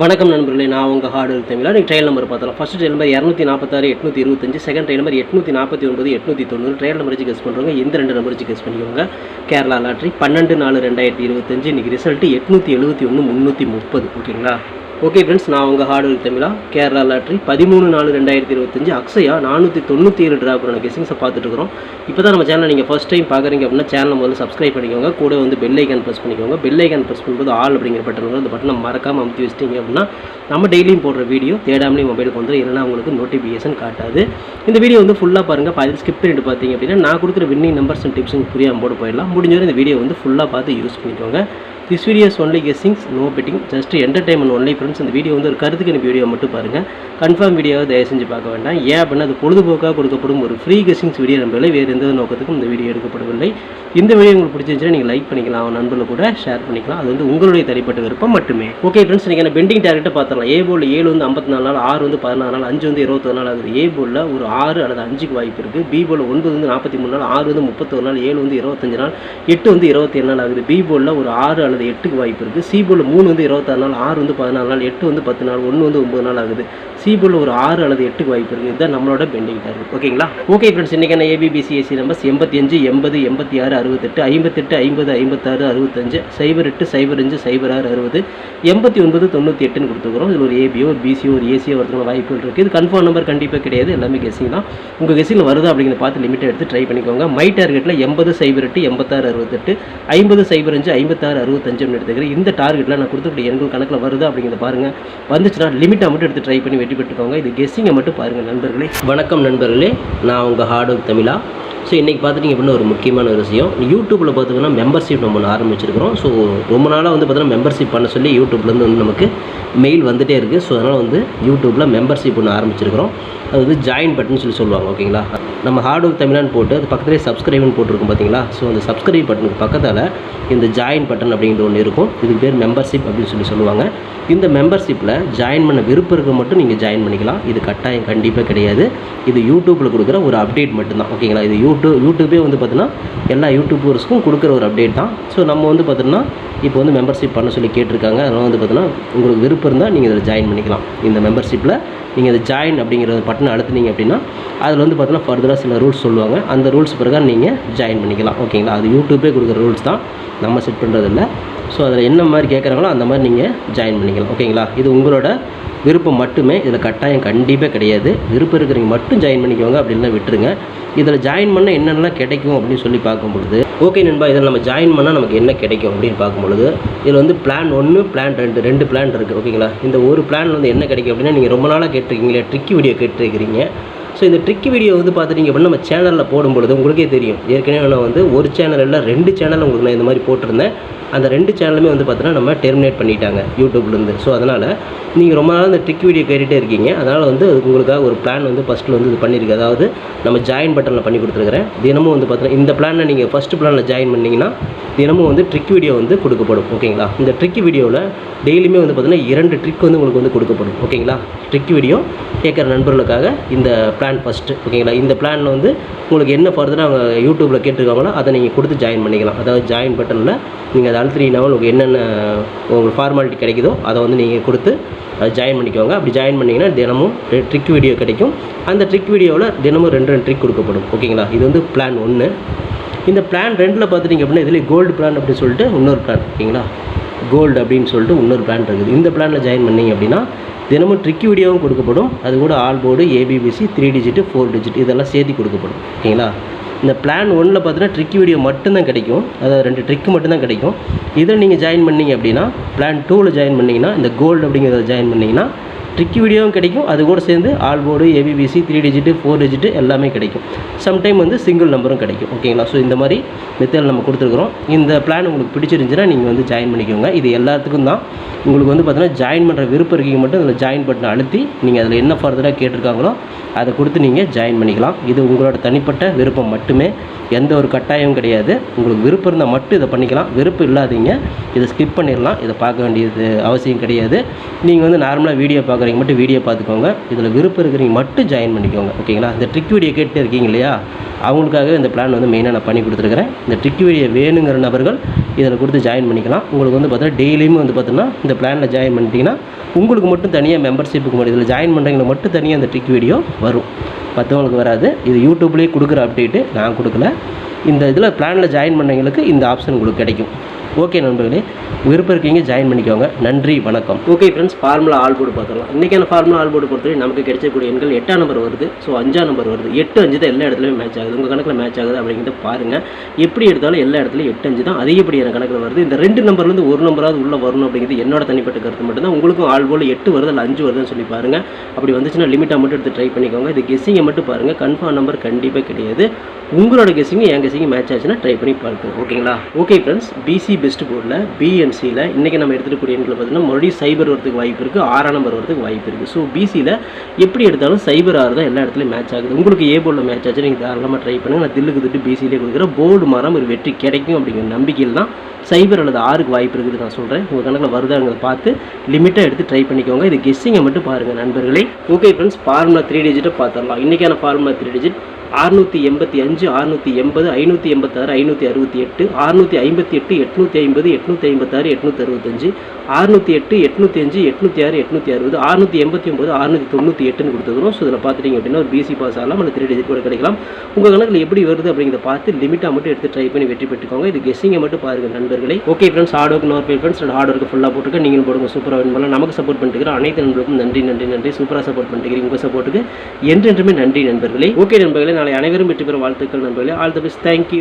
வணக்கம் நண்பர்களே, நான் உங்கள் ஹார்ட்வேர் தமிழா. நீங்கள் ட்ரையல் நம்பர் பார்த்தலாம். First trial number 246 825, second trial number 849 890. Trial number வச்சு கெஸ் பண்ணுறவங்க இந்த ரெண்டு நம்பர் வச்சு கெஸ் பண்ணிக்கோங்க. கேரளா லாட்ரி 12/4/2025. இன்றைக்கி ரிசல்ட்டு 871 330. ஓகேங்களா? ஓகே ஃப்ரெண்ட்ஸ், நான் உங்கள் ஹார்ட்வேர் தமிழா. கேரளா லாட்ரி 13/4/2025. அக்ஷயா 497 ட்ரா பண்ண கெஸிங்ஸை பார்த்துட்டுருக்கோம். இப்போ தான் நம்ம சேனலை நீங்கள் ஃபஸ்ட் டைம் பார்க்குறீங்க அப்படின்னா சேனலை முதல்ல சப்ஸ்கிரைப் பண்ணிக்கோங்க. கூட வந்து பெல் ஐக்கான் ப்ரெஸ் பண்ணிக்கோங்க. பெல் ஐக்கான் ப்ரெஸ் பண்ணும்போது ஆல் அப்படிங்கிற பட்டன் வரும். அந்த பட்டனை மறக்காமல் அமுத்தி வச்சிட்டிங்க அப்படின்னா நம்ம டெய்லியும் போடுற வீடியோ தேடாமலே மொபைலுக்கு வந்துடும். இல்லைனா உங்களுக்கு நோட்டிஃபிகேஷன் காட்டாது. இந்த வீடியோ வந்து ஃபுல்லாக பாருங்கள். அதில் ஸ்கிப் பண்ணிட்டு பார்த்தீங்க அப்படின்னா நான் கொடுக்குற வின்னிங் நம்பர்ஸ் அண்ட் டிப்ஸும் புரியாமல் போட்டு போயிடலாம். முடிஞ்சவரை இந்த வீடியோ வந்து ஃபுல்லாக பார்த்து யூஸ் பண்ணிக்கோங்க. This video is only guessings, no betting, just entertainment only friends. இந்த வீடியோ வந்து ஒரு கருத்துக்கு எனக்கு வீடியோ மட்டும் பாருங்கள். கன்ஃபார்ம் வீடியோவை தயவு செஞ்சு பார்க்க வேண்டாம். ஏன் அப்படின்னா அது பொழுதுபோக்காக கொடுக்கப்படும் ஒரு ஃப்ரீ கெஸ்ஸிங்ஸ் வீடியோ நம்பளே வேறு எந்த நோக்கத்துக்கும் இந்த வீடியோ எடுக்கப்படவில்லை. இந்த வீடியோ உங்களுக்கு பிடிச்சிருந்துச்சுன்னா நீங்கள் லைக் பண்ணிக்கலாம், அவன் நண்பர்கள் கூட ஷேர் பண்ணிக்கலாம். அது வந்து உங்களுடைய தனிப்பட்ட விருப்பம் மட்டுமே. ஓகே ஃப்ரெண்ட்ஸ், நீங்கள் என்ன பெண்டிங் டார்கெட்டை பார்த்துடலாம். ஏ போர்டில் 7 வந்து 54 நாள், 6 வந்து 16 நாள், 5 வந்து 21 நாள் ஆகுது. ஏ போர்டில் ஒரு 6 அல்லது 5க்கு வாய்ப்பு இருக்குது. பி போர்டில் 9 வந்து 43 நாள், 6 வந்து 31 நாள், 7 வந்து 25 நாள், 8 வந்து 27 நாள் ஆகுது. பி போர்டில் ஒரு 6 அல்லது 8க்கு வாய்ப்பு இருக்குது. சி போர்டில் 3 வந்து 26 நாள், 6 வந்து 14 நாள், 8 வந்து 10 நாள், 1 வந்து 9 நாள் ஆகுது. சி போர்டில் ஒரு 6 அல்லது 8க்கு வாய்ப்பு இருக்குது. இதுதான் நம்மளோட பெண்டிங் டார்கெட். ஓகேங்களா? ஓகே ஃப்ரெண்ட்ஸ், இன்றைக்கான ஏபிபிசிஎஸ்சி நம்பர்ஸ் 85 80 86 68 58 50 56 65 08 05 06 60 89 98ன்னு கொடுத்துக்கிறோம். இதில் ஒரு ஏபியோ ஒரு பிசியோ ஒரு ஏசியோ வரதுக்கான வாய்ப்புகள் இருக்குது. இது கன்ஃபார்ம் நம்பர் கண்டிப்பாக கிடையாது. எல்லாமே கெஸ்ஸிங் தான். உங்கள் கெஸ்ஸிங்கில் வருதா அப்படிங்கிறத பார்த்து லிமிட்டை எடுத்து ட்ரை பண்ணிக்கோங்க. மை டார்கெட்டில் 80 08 86 68 50 05 56 65 எடுத்துக்கிறேன். இந்த டார்கெட்டில் நான் கொடுத்துக்கூடிய எண்கள் கணக்கில் வருதா அப்படிங்கிறத பாருங்கள். வந்துச்சுன்னா லிமிட்டை மட்டும் எடுத்து ட்ரை பண்ணி வெற்றி பெற்றுக்கோங்க. இது கெஸ்ஸிங்கை மட்டும் பாருங்கள் நண்பர்களே. வணக்கம் நண்பர்களே, நான் உங்கள் ஹார்ட்வேர் தமிழா. ஸோ இன்றைக்கி பார்த்துட்டிங்க அப்படின்னா ஒரு முக்கியமான ஒரு விஷயம். யூடியூப்பில் பார்த்திங்கன்னா மெம்பர்ஷிப் நம்ம ஆரம்பிச்சிருக்கிறோம். ஸோ ரொம்ப நாளாக வந்து பார்த்தீங்கன்னா மெம்பர்ஷிப் பண்ண சொல்லி யூடியூப்லேருந்து வந்து நமக்கு மெயில் வந்துகிட்டே இருக்குது. ஸோ அதனால் வந்து யூடியூப்பில் மெம்பர்ஷிப் ஒன்று ஆரம்பிச்சிருக்கிறோம். அது வந்து ஜாயின் பட்டன் சொல்லி சொல்லுவாங்க. ஓகேங்களா? நம்ம ஹார்ட்வேர் தமிழான்னு போட்டு அது பக்கத்துலேயே சப்ஸ்கிரைப்னு போட்டிருக்கும் பார்த்தீங்களா? ஸோ அந்த சப்ஸ்கிரைப் பட்டனுக்கு பக்கத்தில் இந்த ஜாயின் பட்டன் அப்படிங்கிறது ஒன்று இருக்கும். இதுக்கு பேர் மெம்பர்ஷிப் அப்படின்னு சொல்லி சொல்லுவாங்க. இந்த மெம்பர்ஷிப்பில் ஜாயின் பண்ண விருப்பம் இருக்க மட்டும் நீங்கள் ஜாயின் பண்ணிக்கலாம். இது கட்டாயம் கண்டிப்பாக கிடையாது. இது யூடியூப்பில் கொடுக்குற ஒரு அப்டேட் மட்டும்தான். ஓகேங்களா? இது யூடியூபே வந்து பார்த்தீங்கன்னா எல்லா யூடியூபர்ஸ்க்கும் கொடுக்குற ஒரு அப்டேட் தான். ஸோ நம்ம வந்து பார்த்தீங்கன்னா இப்போ வந்து மெம்பர்ஷிப் பண்ண சொல்லி கேட்டிருக்காங்க. அதனால் வந்து பார்த்தீங்கன்னா உங்களுக்கு விருப்பம் இருந்தால் நீங்கள் இதில் ஜாயின் பண்ணிக்கலாம். இந்த மெம்பர்ஷிப்பில் நீங்கள் இதை ஜாயின் அப்படிங்கிற பட்டனை அழுத்துனீங்க அப்படின்னா அதில் வந்து பார்த்தீங்கன்னா ஃபர்தராக சில ரூல்ஸ் சொல்லுவாங்க. அந்த ரூல்ஸ் பிரகாரம் நீங்கள் ஜாயின் பண்ணிக்கலாம். ஓகேங்களா? அது யூடியூபே கொடுக்குற ரூல்ஸ் தான், நம்ம செட் பண்ணுறதில்ல. ஸோ அதில் என்ன மாதிரி கேட்குறாங்களோ அந்த மாதிரி நீங்கள் ஜாயின் பண்ணிக்கலாம். ஓகேங்களா? இது உங்களோட விருப்பம் மட்டுமே. இதில் கட்டாயம் கண்டிப்பாக கிடையாது. விருப்பம் இருக்கிறவங்க மட்டும் ஜாயின் பண்ணிக்கோங்க, அப்படின்னா விட்டுருங்க. இதில் ஜாயின் பண்ணால் என்னென்னலாம் கிடைக்கும் அப்படின்னு சொல்லி பார்க்கும்பொழுது, ஓகே நண்பா, இதில் நம்ம ஜாயின் பண்ணால் நமக்கு என்ன கிடைக்கும் அப்படின்னு பார்க்கும்பொழுது, இதில் வந்து பிளான் 1 பிளான் 2 2 பிளான் இருக்குது. ஓகேங்களா? இந்த ஒரு பிளான் வந்து என்ன கிடைக்கும் அப்படின்னா, நீங்கள் ரொம்ப நாளாக கேட்டிருக்கீங்களே ட்ரிக்கி வீடியோ கேட்டிருக்கிறீங்க. ஸோ இந்த ட்ரிக்கி வீடியோ வந்து பார்த்துட்டிங்க அப்படின்னா நம்ம சேனலில் போடும்பொழுது உங்களுக்கே தெரியும். ஏற்கனவே நான் வந்து ஒரு சேனல் இல்லை 2 சேனல் உங்களுக்கு நான் இந்த மாதிரி போட்டிருந்தேன். அந்த 2 சேனலுமே வந்து பார்த்தீங்கன்னா நம்ம டெர்மினேட் பண்ணிட்டாங்க யூடியூப்லேருந்து. ஸோ அதனால் நீங்கள் ரொம்ப நாள் இந்த ட்ரிக் வீடியோ கேட்டுகிட்டே இருக்கீங்க. அதனால் வந்து உங்களுக்காக ஒரு பிளான் வந்து ஃபஸ்ட்டில் வந்து இது பண்ணியிருக்கு. அதாவது நம்ம ஜாயின் பட்டனில் பண்ணி கொடுத்துருக்குறேன். தினமும் வந்து பார்த்தீங்கன்னா இந்த பிளானில் நீங்கள் ஃபஸ்ட்டு பிளானில் ஜாயின் பண்ணிங்கன்னா தினமும் வந்து ட்ரிக் வீடியோ வந்து கொடுக்கப்படும். ஓகேங்களா? இந்த ட்ரிக் வீடியோவில் டெய்லியுமே வந்து பார்த்தீங்கன்னா 2 ட்ரிக் வந்து உங்களுக்கு வந்து கொடுக்கப்படும். ஓகேங்களா? ட்ரிக் வீடியோ கேட்குற நண்பர்களுக்காக இந்த பிளான் ஃபஸ்ட்டு. ஓகேங்களா? இந்த பிளானில் வந்து உங்களுக்கு என்ன ஃபர்தராக அவங்க யூடியூப்பில் கேட்டிருக்காங்களோ அதை நீங்கள் கொடுத்து ஜாயின் பண்ணிக்கலாம். அதாவது ஜாயின் பட்டனில் நீங்கள் அதை அழுத்தினீங்கன்னா உங்களுக்கு என்னென்ன உங்களுக்கு ஃபார்மாலிட்டி கிடைக்குதோ அதை வந்து நீங்கள் கொடுத்து அதை ஜாயின் பண்ணிக்கோங்க. அப்படி ஜாயின் பண்ணிங்கன்னா தினமும் ட்ரிக் வீடியோ கிடைக்கும். அந்த ட்ரிக் வீடியோவில் தினமும் 2 ட்ரிக் கொடுக்கப்படும். ஓகேங்களா? இது வந்து பிளான் 1. இந்த பிளான் 2ல் பார்த்துட்டிங்க அப்படின்னா இதில் கோல்டு பிளான் அப்படின்னு சொல்லிட்டு இன்னொரு பிளான். ஓகேங்களா? கோல்டு அப்படின்னு சொல்லிட்டு இன்னொரு பிளான் இருக்குது. இந்த பிளானில் ஜாயின் பண்ணிங்க அப்படின்னா தினமும் ட்ரிக் வீடியோவும் கொடுக்கப்படும். அது கூட all board, ABBC, 3 digit 4 digit இதெல்லாம் சேர்த்து கொடுக்கப்படும். ஓகேங்களா? இந்த பிளான் 1ல் பார்த்தீங்கன்னா ட்ரிக் வீடியோ மட்டும்தான் கிடைக்கும். அதாவது 2 ட்ரிக்கு மட்டும்தான் கிடைக்கும். இதில் நீங்கள் ஜாயின் பண்ணிங்க அப்படின்னா பிளான் 2ல் ஜாயின் பண்ணிங்கன்னா இந்த கோல்டு அப்படிங்கிறத ஜாயின் பண்ணிங்கன்னா ட்ரிக் வீடியோவும் கிடைக்கும். அது கூட சேர்ந்து all board, ABBC, 3 digit 4 digit எல்லாமே கிடைக்கும். சம்டைம் வந்து சிங்கிள் நம்பரும் கிடைக்கும். ஓகேங்களா? ஸோ இந்த மாதிரி மெத்தட் நம்ம கொடுத்துருக்குறோம். இந்த பிளான் உங்களுக்கு பிடிச்சிருந்துச்சுன்னா நீங்கள் வந்து ஜாயின் பண்ணிக்கோங்க. இது எல்லாத்துக்கும் தான். உங்களுக்கு வந்து பார்த்தீங்கன்னா ஜாயின் பண்ணுற விருப்பம் இருக்கீங்க மட்டும் அதில் ஜாயின் பட்டனை அழுத்தி நீங்கள் அதில் என்ன ஃபர்தராக கேட்டிருக்காங்களோ அதை கொடுத்து நீங்கள் ஜாயின் பண்ணிக்கலாம். இது உங்களோட தனிப்பட்ட விருப்பம் மட்டுமே. எந்த ஒரு கட்டாயமும் கிடையாது. உங்களுக்கு விருப்பம் இருந்தால் மட்டும் இதை பண்ணிக்கலாம். விருப்பம் இல்லாதீங்க இதை ஸ்கிப் பண்ணிடலாம். இதை பார்க்க வேண்டியது அவசியம் கிடையாது. நீங்கள் வந்து நார்மலாக வீடியோ பார்க்குற பார்க்குறவங்க மட்டும் வீடியோ பார்த்துக்கோங்க. இதில் விருப்பம் இருக்கிறவங்க மட்டும் ஜாயின் பண்ணிக்கோங்க. ஓகேங்களா? இந்த ட்ரிக் வீடியோ கேட்டு இருக்கீங்க இல்லையா, அவங்களுக்காக இந்த பிளான் வந்து மெயினாக நான் பண்ணி கொடுத்துருக்கிறேன். இந்த ட்ரிக் வீடியோ வேணுங்கிற நபர்கள் இதில் கொடுத்து ஜாயின் பண்ணிக்கலாம். உங்களுக்கு வந்து பார்த்தீங்கன்னா டெய்லியும் வந்து பார்த்தீங்கன்னா இந்த பிளானில் ஜாயின் பண்ணிட்டீங்கன்னா உங்களுக்கு மட்டும் தனியாக மெம்பர்ஷிப்புக்கு மட்டும் இதில் ஜாயின் பண்ணுறவங்களுக்கு மட்டும் தனியாக அந்த ட்ரிக் வீடியோ வரும், மற்றவங்களுக்கு வராது. இது யூடியூப்லேயே கொடுக்குற அப்டேட்டு, நான் கொடுக்கல. இந்த இதில் பிளானில் ஜாயின் பண்ணவங்களுக்கு இந்த ஆப்ஷன் உங்களுக்கு கிடைக்கும். ஓகே நண்பர்களே, விருப்பம் இருக்கீங்க ஜாயின் பண்ணிக்கோங்க. நன்றி, வணக்கம். Okay friends, formula all board பார்த்துக்கலாம். இன்றைக்கான ஃபார்முலா ஆல் போர்டு பொறுத்தவரை நமக்கு கிடைச்சக்கூடிய எண்கள் 8ஆம் நம்பர் வருது. ஸோ 5ஆம் நம்பர் வருது. 8 5 தான் எல்லா இடத்துலையும் மேட்ச் ஆகுது. உங்கள் கணக்கில் மேட்ச் ஆகுது அப்படிங்கிறத பாருங்கள். எப்படி எடுத்தாலும் எல்லா இடத்துலையும் 8 5 தான் அதிகப்படியான கணக்கில் வருது. இந்த 2 நம்பர்லேருந்து ஒரு நம்பராவது உள்ளே வரணும் அப்படிங்கிறது என்னோட தனிப்பட்ட கருத்து மட்டும்தான். உங்களுக்கும் ஆல் போர்டு 8 வருது இல்லை 5 வருதுன்னு சொல்லி பாருங்கள். அப்படி வந்துச்சுன்னா லிமிட்டாக மட்டும் எடுத்து ட்ரை பண்ணிக்கோங்க. இது கெஸ்ஸிங்கை மட்டும் பாருங்கள். கன்ஃபார்ம் நம்பர் கண்டிப்பாக கிடையாது. உங்களோட கெஸ்ஸிங்கு என் கெஸ்ஸிங்கு மேட்ச் ஆச்சுன்னா ட்ரை பண்ணி பாருங்க. ஓகேங்களா? ஓகே ஃப்ரெண்ட்ஸ், பிசி பெஸ்ட் போர்டில் பிஎன்சியில் இன்றைக்கி நம்ம எடுத்துக்கூடிய எண்களை பார்த்தீங்கன்னா மறுபடியும் சைபர் வரதுக்கு வாய்ப்பு இருக்குது, 6ஆம் நம்பர் வரதுக்கு வாய்ப்பு இருக்குது. ஸோ பிசியில் எப்படி எடுத்தாலும் சைபர் 6 தான் எல்லா இடத்துலையும் மேட்ச் ஆகுது. உங்களுக்கு ஏ போர்டில் மேட்ச் ஆச்சு, நீங்கள் தாராளமாக ட்ரை பண்ணுங்கள். நான் தில்லுக்கு திட்டு பிசியிலே கொடுக்குறேன். போர்டு மாறாமல் ஒரு வெற்றி கிடைக்கும் அப்படிங்கிற நம்பிக்கையில் தான் சைபர் அல்லது 6க்கு வாய்ப்பு இருக்குது நான் சொல்கிறேன். உங்கள் கணக்கில் வருதாங்கிறத பார்த்து லிமிட்டாக எடுத்து ட்ரை பண்ணிக்கோங்க. இது கெஸ்ஸிங்கை மட்டும் பாருங்கள் நண்பர்களே. ஓகே ஃப்ரெண்ட்ஸ், ஃபார்முலா 3 டிஜிட்டை பார்த்துடலாம். இன்றைக்கான ஃபார்முலா 3 டிஜிட் 685, 680, 586, 568, 658, 850, 856, 865, 608, 805, 806, 860, 689, 698 கொடுத்துக்கிறோம். ஸோ இதில் பார்த்துட்டிங்க அப்படின்னா ஒரு பிசி பாஸ் ஆகலாம், அந்த 3 டிஜிட் கூட கிடைக்கலாம். உங்கள் கணக்கில் எப்படி வருது அப்படிங்கிறத பார்த்து லிமிட்டாக மட்டும் எடுத்து ட்ரை பண்ணி வெற்றி பெற்றுக்கோங்க. இது கெஸ்ஸிங்கை மட்டும் பாருங்கள் நண்பர்களே. ஓகே ஃப்ரெண்ட்ஸ், ஹார்ட் ஒர்க் நோர் பே ஃப்ரெண்ட்ஸ். ஹார்ட் ஒர்க்கு ஃபுல்லாக போட்டுருக்க நீங்களும் போடுங்க. சூப்பராக வின் பண்ணலாம். நமக்கு சப்போர்ட் பண்ணிட்டு அனைத்து நண்பர்களுக்கும் நன்றி நன்றி நன்றி. சூப்பராக சப்போர்ட் பண்ணிட்டு உங்கள் சப்போர்ட்டுக்கு என்றென்றுமே நன்றி நண்பர்களே. ஓகே நண்பர்களே, நாளை அனைவரும் வெற்றி பெற வாழ்த்துக்கள் நண்பர்களே. All the best. தேங்க்யூ.